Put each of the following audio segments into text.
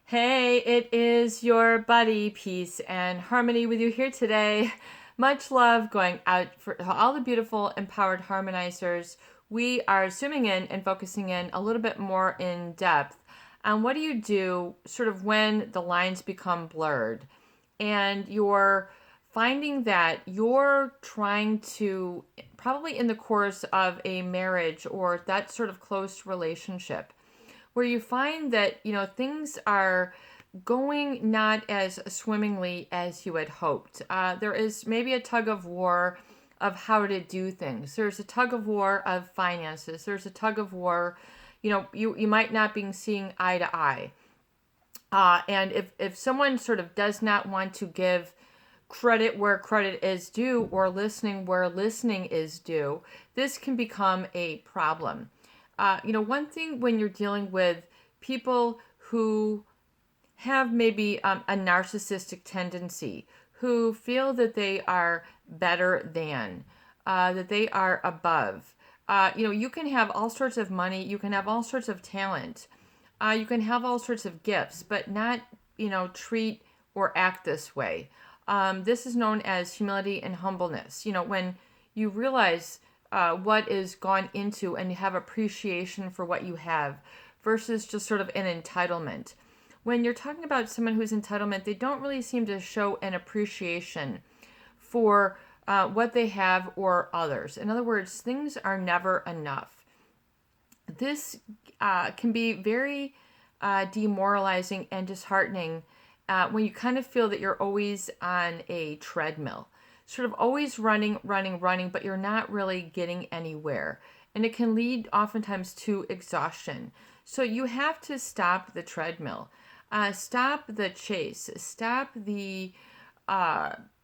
Hey, it is your buddy, Peace and Harmony with you here today. Much love going out for all the beautiful, empowered harmonizers. We are zooming in and focusing in a little bit more in depth on what do you do sort of when the lines become blurred and you're finding that you're trying to, probably in the course of a marriage or that sort of close relationship, where you find that, things are going not as swimmingly as you had hoped. There is maybe a tug of war of how to do things. There's a tug of war of finances. There's a tug of war, you might not be seeing eye to eye. And if someone sort of does not want to give credit where credit is due or listening where listening is due, this can become a problem. One thing when you're dealing with people who have maybe a narcissistic tendency, who feel that they are better than, that they are above. You can have all sorts of money, you can have all sorts of talent, you can have all sorts of gifts, but not, treat or act this way. This is known as humility and humbleness. When you realize what is gone into and you have appreciation for what you have versus just sort of an entitlement. When you're talking about someone who's entitlement, they don't really seem to show an appreciation for what they have or others. In other words, things are never enough. This can be very demoralizing and disheartening when you kind of feel that you're always on a treadmill, sort of always running, but you're not really getting anywhere. And it can lead oftentimes to exhaustion. So you have to stop the treadmill, stop the chase, stop the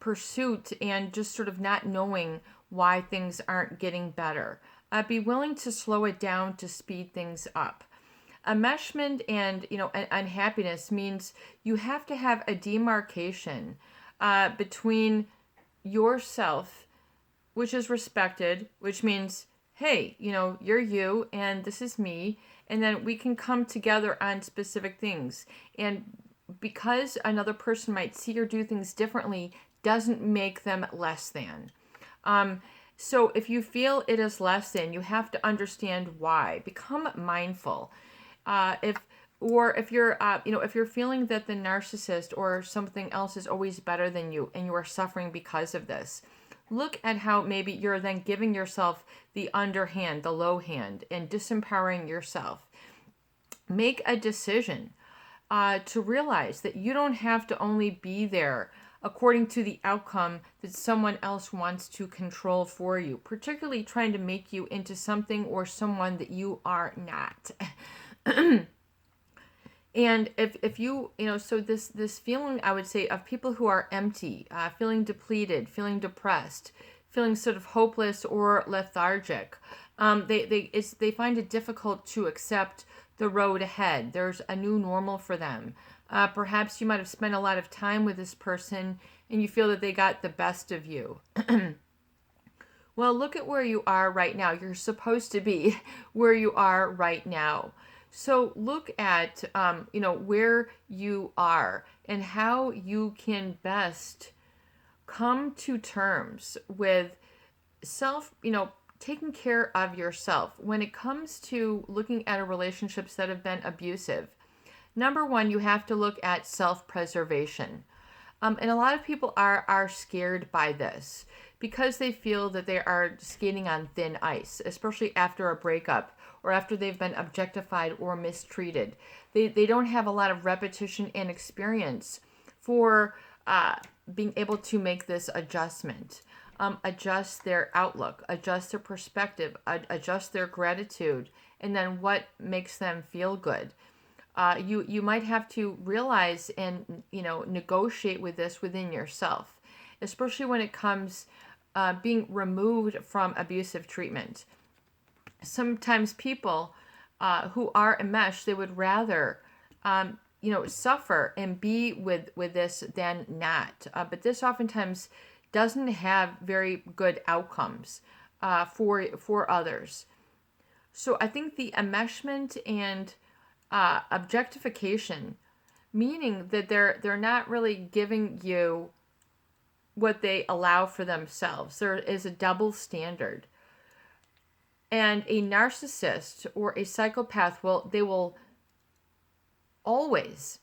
pursuit and just sort of not knowing why things aren't getting better. Be willing to slow it down to speed things up. Enmeshment and unhappiness means you have to have a demarcation between yourself, which is respected, which means, hey, you're you and this is me, and then we can come together on specific things. And because another person might see or do things differently doesn't make them less than. So if you feel it is less than, you have to understand why. Become mindful. If you're if you're feeling that the narcissist or something else is always better than you and you are suffering because of this, look at how maybe you're then giving yourself the underhand, the low hand, and disempowering yourself. Make a decision to realize that you don't have to only be there according to the outcome that someone else wants to control for you, particularly trying to make you into something or someone that you are not. And if you, so this feeling, I would say, of people who are empty, feeling depleted, feeling depressed, feeling sort of hopeless or lethargic, they find it difficult to accept the road ahead. There's a new normal for them. Perhaps you might have spent a lot of time with this person and you feel that they got the best of you. Well, look at where you are right now. You're supposed to be where you are right now. So look at, where you are and how you can best come to terms with taking care of yourself when it comes to looking at relationships that have been abusive. Number one, you have to look at self-preservation. And a lot of people are scared by this because they feel that they are skating on thin ice, especially after a breakup or after they've been objectified or mistreated. They don't have a lot of repetition and experience for being able to make this adjustment, adjust their outlook, adjust their perspective, adjust their gratitude, and then what makes them feel good. You might have to realize and negotiate with this within yourself, especially when it comes being removed from abusive treatment. Sometimes people who are enmeshed, they would rather suffer and be with this than not. But this oftentimes doesn't have very good outcomes for others. So I think the enmeshment and objectification meaning that they're not really giving you what they allow for themselves. There is a double standard. And a narcissist or a psychopath will always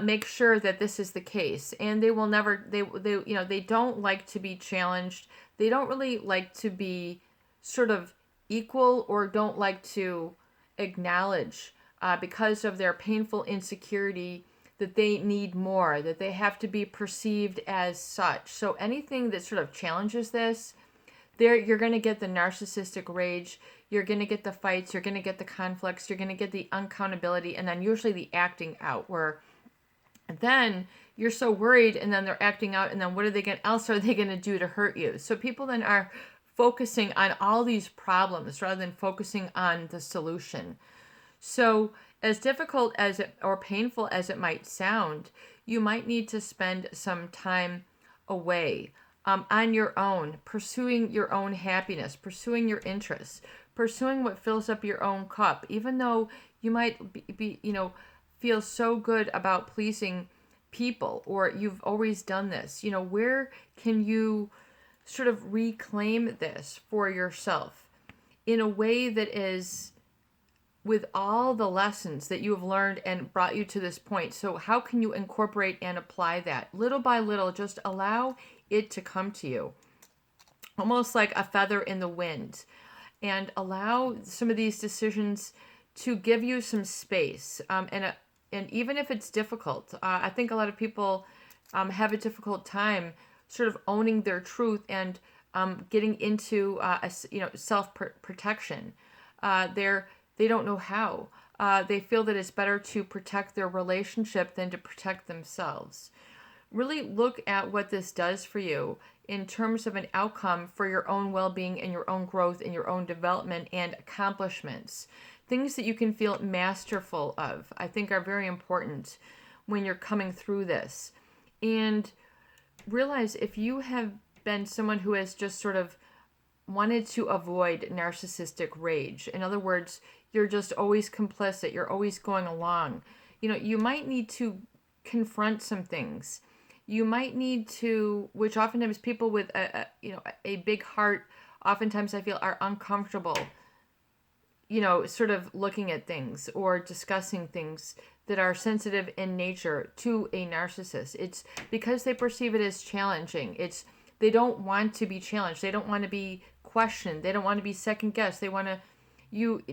make sure that this is the case, and they will never they don't like to be challenged. They don't really like to be sort of equal, or don't like to acknowledge because of their painful insecurity that they need more, that they have to be perceived as such. So anything that sort of challenges this, there you're going to get the narcissistic rage, you're going to get the fights, you're going to get the conflicts, you're going to get the uncountability, and then usually the acting out, where then you're so worried, and then they're acting out, and then what else are they going to do to hurt you? So people then are focusing on all these problems rather than focusing on the solution. So as difficult as it, or painful as it might sound, you might need to spend some time away on your own, pursuing your own happiness, pursuing your interests, pursuing what fills up your own cup, even though you might be feel so good about pleasing people, or you've always done this. Where can you sort of reclaim this for yourself in a way that is with all the lessons that you have learned and brought you to this point? So how can you incorporate and apply that little by little? Just allow it to come to you, almost like a feather in the wind, and allow some of these decisions to give you some space. And even if it's difficult, I think a lot of people have a difficult time sort of owning their truth and getting into self-protection. They don't know how. They feel that it's better to protect their relationship than to protect themselves. Really look at what this does for you in terms of an outcome for your own well-being and your own growth and your own development and accomplishments. Things that you can feel masterful of, I think, are very important when you're coming through this. And realize, if you have been someone who has just sort of wanted to avoid narcissistic rage, in other words, you're just always complicit, you're always going along, you might need to confront some things. You might need to, which oftentimes people with a big heart, oftentimes I feel, are uncomfortable, sort of looking at things or discussing things that are sensitive in nature to a narcissist. It's because they perceive it as challenging. They don't want to be challenged. They don't want to be questioned. They don't want to be second guessed. They want to,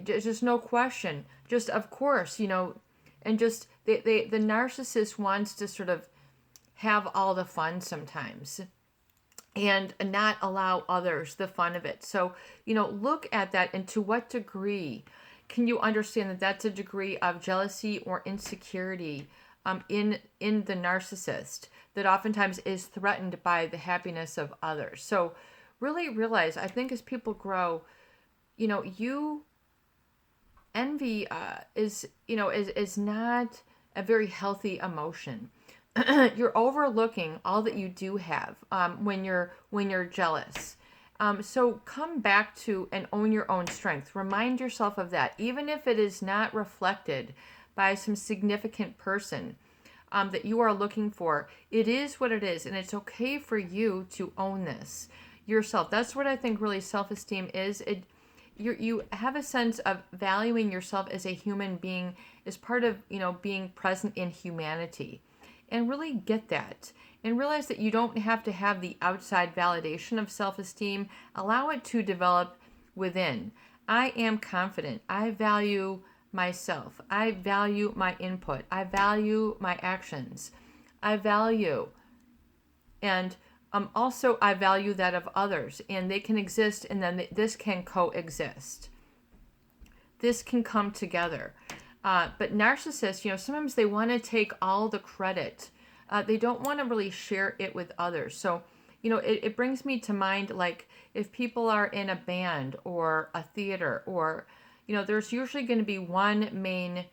just no question. Just, of course, and just, the narcissist wants to sort of have all the fun sometimes and not allow others the fun of it. So, look at that, and to what degree can you understand that that's a degree of jealousy or insecurity in the narcissist that oftentimes is threatened by the happiness of others. So really realize, I think, as people grow, envy is not a very healthy emotion. You're overlooking all that you do have when you're jealous. So come back to and own your own strength. Remind yourself of that, even if it is not reflected by some significant person that you are looking for. It is what it is, and it's okay for you to own this yourself. That's what I think really self-esteem is. You have a sense of valuing yourself as a human being, as part of being present in humanity. And really get that. And realize that you don't have to have the outside validation of self-esteem. Allow it to develop within. I am confident. I value myself. I value my input. I value my actions. I value. And also I value that of others. And they can exist, and then this can coexist. This can come together. But narcissists, sometimes they want to take all the credit. They don't want to really share it with others. So, it brings me to mind, like, if people are in a band or a theater, or, there's usually going to be one main,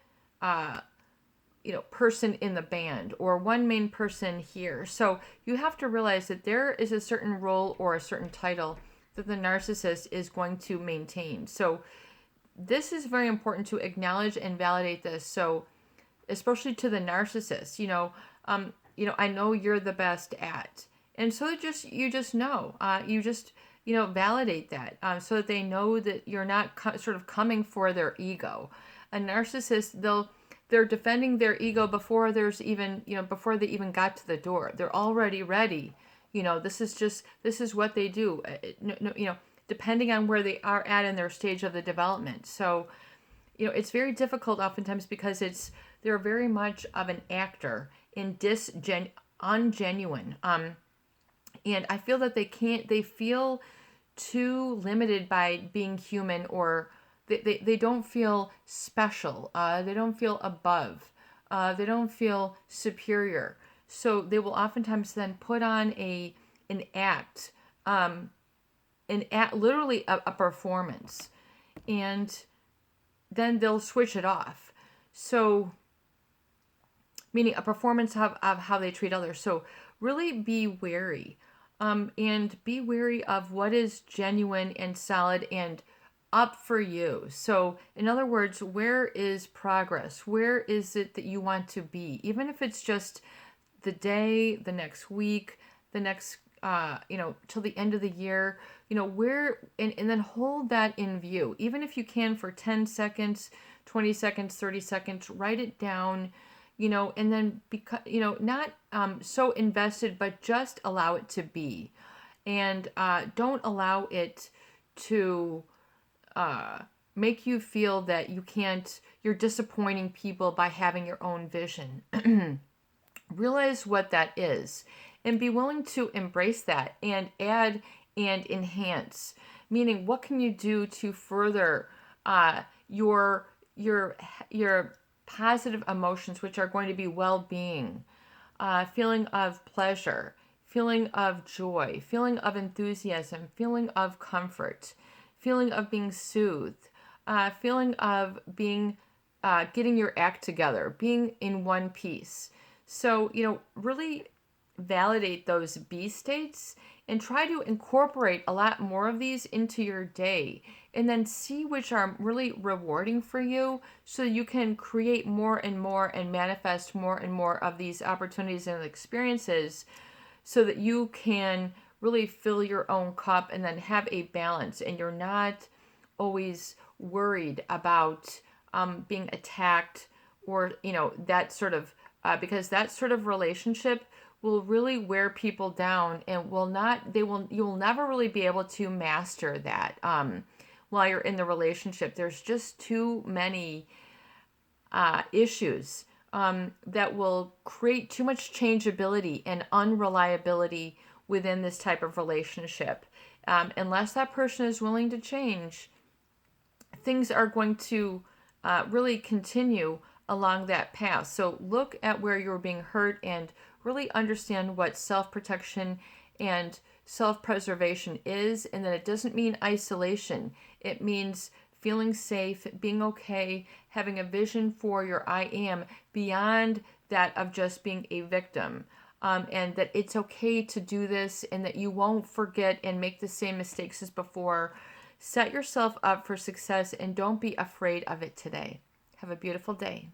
person in the band, or one main person here. So you have to realize that there is a certain role or a certain title that the narcissist is going to maintain. So this is very important to acknowledge and validate this. So especially to the narcissist, I know you're the best at. And so you just know, you just, validate that, so that they know that you're not sort of coming for their ego. A narcissist, they're defending their ego before there's even, before they even got to the door. They're already ready. This is what they do. Depending on where they are at in their stage of the development. So, it's very difficult oftentimes because they're very much of an actor and ungenuine. And I feel that they feel too limited by being human, or they don't feel special. They don't feel above. They don't feel superior. So they will oftentimes then put on an act, literally a performance, and then they'll switch it off. So, meaning a performance of how they treat others. So really be wary. And be wary of what is genuine and solid and up for you. So, in other words, where is progress? Where is it that you want to be? Even if it's just the day, the next week, the next, till the end of the year, where, and then hold that in view. Even if you can for 10 seconds, 20 seconds, 30 seconds, write it down, and then not so invested, but just allow it to be. And don't allow it to make you feel that you're disappointing people by having your own vision. Realize what that is and be willing to embrace that and add and enhance. Meaning, what can you do to further your positive emotions, which are going to be well-being, feeling of pleasure, feeling of joy, feeling of enthusiasm, feeling of comfort, feeling of being soothed, feeling of being getting your act together, being in one piece. So, really validate those B states and try to incorporate a lot more of these into your day, and then see which are really rewarding for you so you can create more and more and manifest more and more of these opportunities and experiences so that you can really fill your own cup and then have a balance, and you're not always worried about being attacked or that sort of because that sort of relationship will really wear people down and you'll never really be able to master that while you're in the relationship. There's just too many issues that will create too much changeability and unreliability within this type of relationship. Unless that person is willing to change, things are going to really continue along that path. So look at where you're being hurt and really understand what self-protection and self-preservation is, and that it doesn't mean isolation. It means feeling safe, being okay, having a vision for your I am beyond that of just being a victim. And that it's okay to do this, and that you won't forget and make the same mistakes as before. Set yourself up for success and don't be afraid of it today. Have a beautiful day.